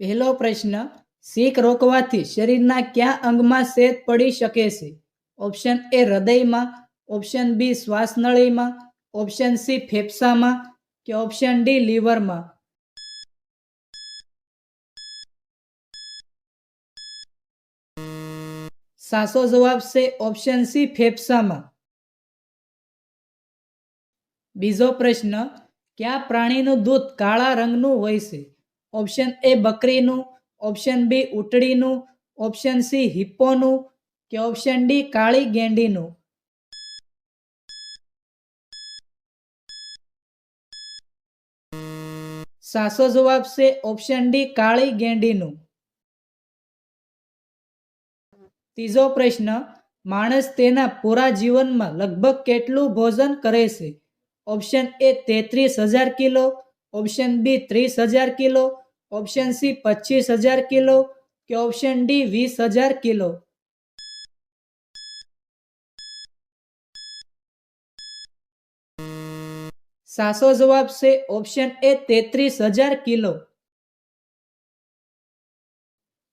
પહેલો પ્રશ્ન, શીખ રોકવાથી શરીરના કયા અંગમાં સેદ પડી શકે છે? ઓપ્શન એ હૃદયમાં, ઓપ્શન બી શ્વાસનળીમાં, ઓપ્શન સી ફેફસામાં કે ઓપ્શન ડી લીવરમાં. સાચો જવાબ છે ઓપ્શન સી ફેફસામાં. બીજો પ્રશ્ન, કયા પ્રાણીનું દૂધ કાળા રંગનું હોય છે? ઓપ્શન એ બકરીનું, ઓપ્શન બી ઊંટડીનું, ઓપ્શન સી હિપ્પોનું કે ઓપ્શન ડી કાળી ગેંડીનું. સાચો જવાબ છે ઓપ્શન ડી કાળી ગેંડીનું. ત્રીજો પ્રશ્ન, માણસ તેના પૂરા જીવનમાં લગભગ કેટલું ભોજન કરે છે? Option A 33,000 kilo, option B 30,000 kilo, option C 25,000 kilo કે ઓપ્શન ડી 20,000 કિલો. સાચો જવાબ છે ઓપ્શન એ 33,000 કિલો.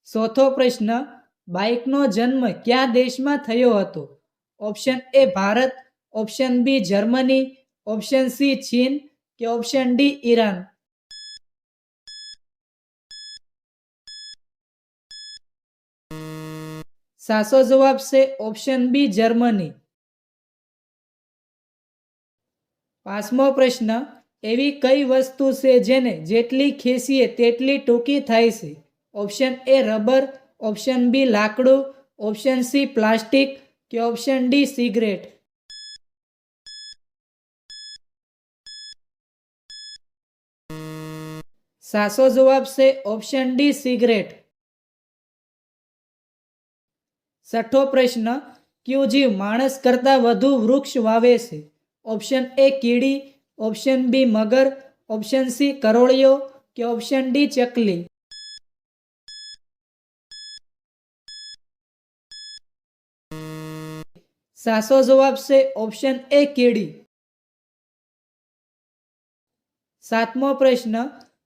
ચોથો પ્રશ્ન, બાઇકનો જન્મ કયા દેશમાં થયો હતો? Option A Bharat, option B Germany, option C ચીન કે ઓપ્શન ડી ઈરાન. સાચો જવાબ છે ઓપ્શન બી જર્મની. પાંચમો પ્રશ્ન, એવી કઈ વસ્તુ છે જેને જેટલી ખેંચીએ તેટલી ટૂંકી થાય છે? Option A rubber, option B લાકડું, ઓપ્શન સી પ્લાસ્ટિક કે ઓપ્શન ડી સિગરેટ. સાચો જવાબ છે ઓપ્શન ડી સિગરેટ. છઠ્ઠો પ્રશ્ન, કયો જીવ માણસ કરતાં વધુ વૃક્ષ વાવે છે? ઓપ્શન એ કીડી, ઓપ્શન બી મગર, ઓપ્શન સી કરોળિયો કે ઓપ્શન ડી ચકલી. સાચો જવાબ છે ઓપ્શન એ કીડી. સાતમો પ્રશ્ન,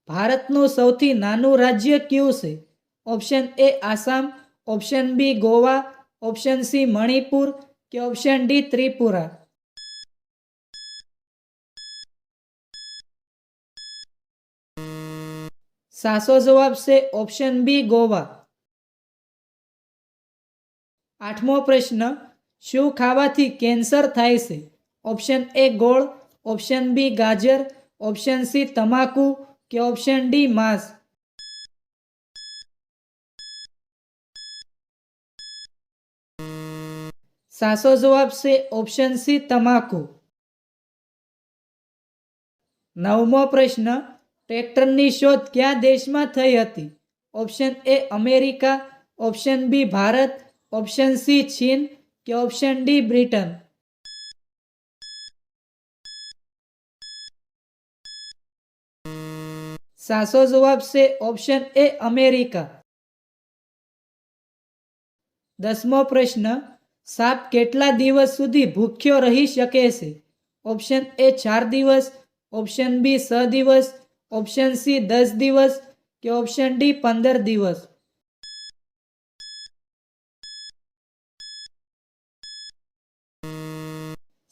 ભારતનું સૌથી નાનું રાજ્ય કયું છે? Option A Assam, option B Goa, option C Manipur કે ઓપ્શન ડી ત્રિપુરા. સાચો જવાબ છે ઓપ્શન બી ગોવા. આઠમો પ્રશ્ન, શું ખાવાથી કેન્સર થાય છે? ઓપ્શન એ ગોળ, ઓપ્શન બી ગાજર, ઓપ્શન સી તમાકુ કે ઓપ્શન ડી માંસ. સાચો જવાબ છે ઓપ્શન સી તમાકુ. નવમો પ્રશ્ન, ટ્રેક્ટરની શોધ કયા દેશમાં થઈ હતી? Option A America, option B Bharat, option C ચીન કે ઓપ્શન ડી બ્રિટન. સાચો જવાબ છે ઓપ્શન એ અમેરિકા. દસમો પ્રશ્ન, સાપ કેટલા દિવસ સુધી ભૂખ્યો રહી શકે છે? ઓપ્શન એ 4 દિવસ, ઓપ્શન બી 6 દિવસ, ઓપ્શન સી 10 દિવસ કે ઓપ્શન ડી 15 દિવસ.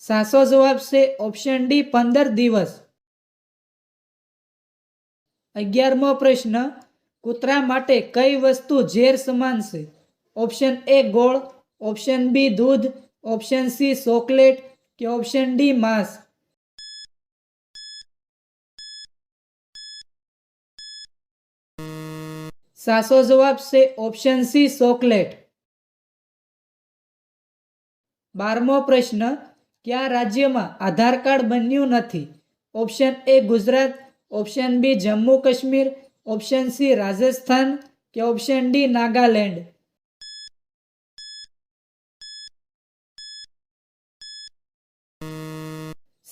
સાચો જવાબ છે ઓપ્શન ડી 15 દિવસ. 11મો પ્રશ્ન, કૂતરા માટે કઈ વસ્તુ ઝેર સમાન છે? ઓપ્શન એ ગોળ, ઓપ્શન બી દૂધ, ઓપ્શન સી ચોકલેટ કે ઓપ્શન ડી માંસ. સાચો જવાબ છે ઓપ્શન સી ચોકલેટ. 12મો પ્રશ્ન, કયા રાજ્યમાં આધાર કાર્ડ બન્યું નથી? Option A Gujarat, option B Jammu Kashmir, option C Rajasthan કે ઓપ્શન ડી નાગાલેન્ડ.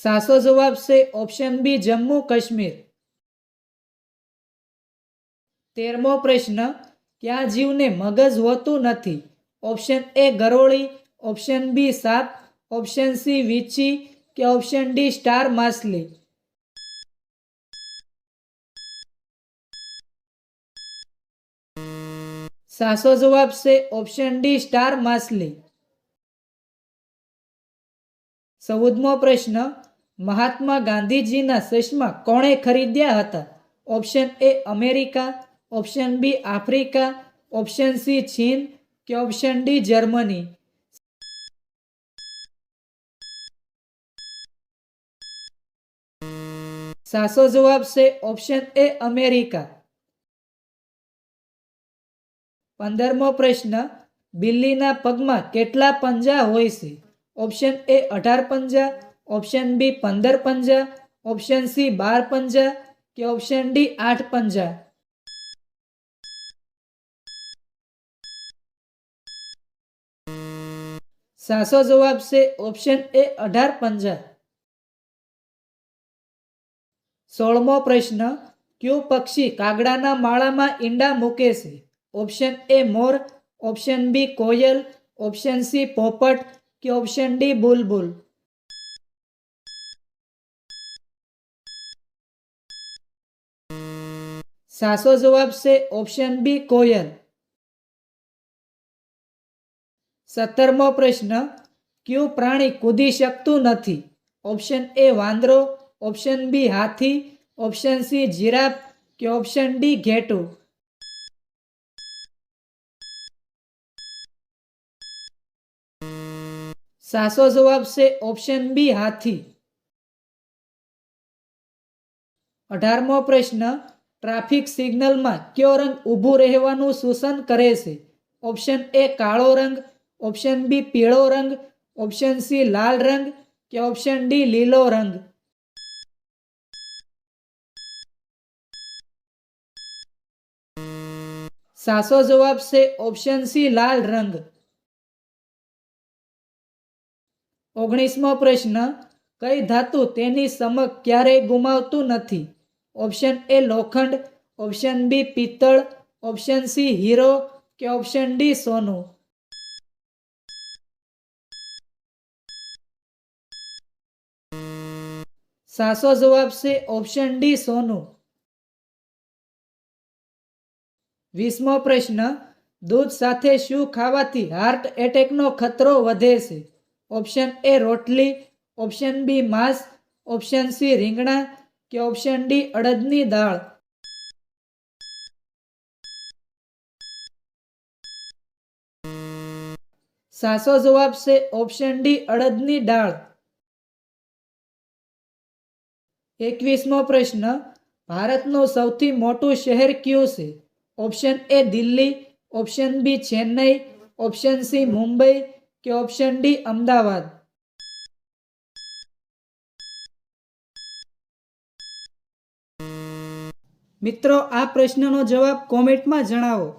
સાચો જવાબ છે ઓપ્શન બી જમ્મુ કાશ્મીર. 13મો પ્રશ્ન, કયા જીવને મગજ હોતું નથી? ઓપ્શન એ ગરોળી, ઓપ્શન બી સાપ, ઓપ્શન સી વીંછી કે ઓપ્શન ડી સ્ટાર માછલી. સાચો જવાબ છે ઓપ્શન ડી સ્ટાર માછલી. 14મો પ્રશ્ન, મહાત્મા ગાંધીજીના ચશ્મા કોણે ખરીદ્યા હતા? Option A America, option B Africa, option C ચીન કે ઓપ્શન ડી જર્મની. સાચો જવાબ છે ઓપ્શન એ અમેરિકા. 15મો પ્રશ્ન, બિલ્લીના પગમાં કેટલા પંજા હોય છે? ઓપ્શન એ 18 પંજા, ઓપ્શન બી 15 પંજા, ઓપ્શન સી 12 પંજા કે ઓપ્શન ડી 8 પંજા. સાચો જવાબ છે ઓપ્શન એ 18 પંજા. 16મો પ્રશ્ન, કયું પક્ષી કાગડાના માળામાં ઈંડા મૂકે છે? ઓપ્શન એ મોર, ઓપ્શન બી કોયલ, ઓપ્શન સી પોપટ કે ઓપ્શન ડી બુલબુલ. સાચો જવાબ છે ઓપ્શન બી કોયલ. 17મો પ્રશ્ન, કયું પ્રાણી કૂદી શકતું નથી? ઓપ્શન એ વાંદરો, ઓપ્શન બી હાથી, ઓપ્શન સી જીરાફ કે ઓપ્શન ડી ઘેટું. સાચો જવાબ છે ઓપ્શન બી હાથી. 18મો પ્રશ્ન, ટ્રાફિક સિગ્નલમાં કયો રંગ ઊભું રહેવાનું સૂચન કરે છે? ઓપ્શન એ કાળો રંગ, ઓપ્શન બી પીળો રંગ, ઓપ્શન સી લાલ રંગ કે ઓપ્શન ડી લીલો રંગ. સાચો જવાબ છે ઓપ્શન સી લાલ રંગ. 19મો પ્રશ્ન, કઈ ધાતુ તેની ચમક ક્યારેય ગુમાવતું નથી? ઓપ્શન એ લોખંડ, ઓપ્શન બી પિત્તળ, ઓપ્શન સી હીરો કે ઓપ્શન ડી સોનું. સાચો જવાબ છે ઓપ્શન ડી સોનું. 20મો પ્રશ્ન, દૂધ સાથે શું ખાવાથી હાર્ટ એટેકનો ખતરો વધે છે? ઓપ્શન એ રોટલી, ઓપ્શન બી માંસ, ઓપ્શન સી રીંગણા કે ઓપ્શન ડી અડદની દાળ. સાચો જવાબ છે ઓપ્શન ડી અડદની દાળ. 21મો પ્રશ્ન, ભારતનું સૌથી મોટું શહેર કયું છે? Option A Delhi, option B Chennai, option C Mumbai કે ઓપ્શન ડી અમદાવાદ. મિત્રો, આ પ્રશ્નનો જવાબ કોમેન્ટમાં જણાવો.